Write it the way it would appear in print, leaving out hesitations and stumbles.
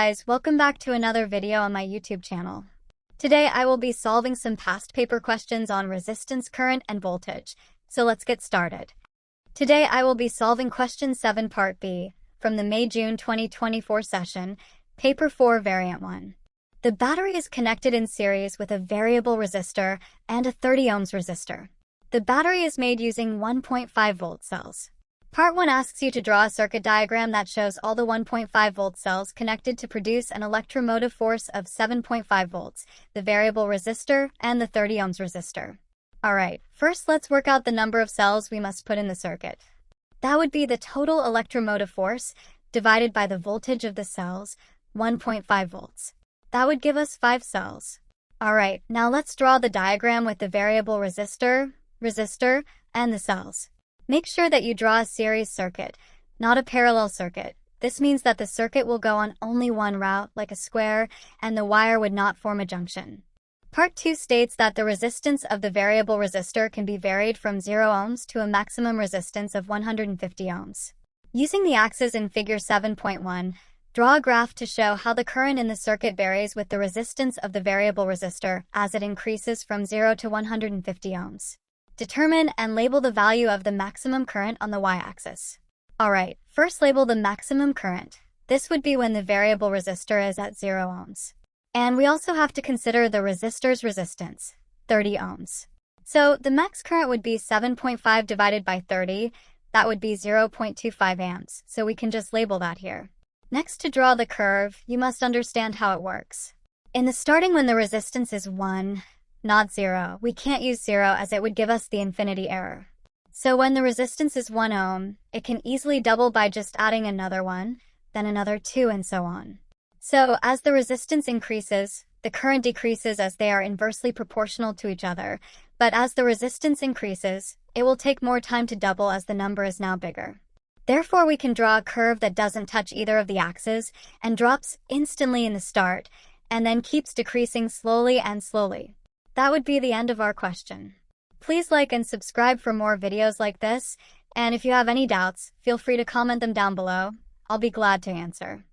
guys, welcome back to another video on my YouTube channel. Today I will be solving some past paper questions on resistance, current, and voltage. So let's get started. Today I will be solving question 7 part B from the May-June 2024 session, paper 4 variant 1. The battery is connected in series with a variable resistor and a 30 ohms resistor. The battery is made using 1.5 volt cells. Part 1 asks you to draw a circuit diagram that shows all the 1.5 volt cells connected to produce an electromotive force of 7.5 volts, the variable resistor, and the 30 ohms resistor. Alright, first let's work out the number of cells we must put in the circuit. That would be the total electromotive force divided by the voltage of the cells, 1.5 volts. That would give us 5 cells. Alright, now let's draw the diagram with the variable resistor, and the cells. Make sure that you draw a series circuit, not a parallel circuit. This means that the circuit will go on only one route, like a square, and the wire would not form a junction. Part 2 states that the resistance of the variable resistor can be varied from 0 ohms to a maximum resistance of 150 ohms. Using the axes in figure 7.1, draw a graph to show how the current in the circuit varies with the resistance of the variable resistor as it increases from 0 to 150 ohms. Determine and label the value of the maximum current on the y-axis. Alright, first label the maximum current. This would be when the variable resistor is at 0 ohms. And we also have to consider the resistor's resistance, 30 ohms. So the max current would be 7.5 divided by 30. That would be 0.25 amps, so we can just label that here. Next, to draw the curve, you must understand how it works. In the starting when the resistance is 1, not 0, we can't use 0 as it would give us the infinity error. So when the resistance is 1 ohm, it can easily double by just adding another 1, then another 2, and so on. So as the resistance increases, the current decreases as they are inversely proportional to each other, but as the resistance increases, it will take more time to double as the number is now bigger. Therefore, we can draw a curve that doesn't touch either of the axes and drops instantly in the start, and then keeps decreasing slowly and slowly. That would be the end of our question. Please like and subscribe for more videos like this, and if you have any doubts, feel free to comment them down below. I'll be glad to answer.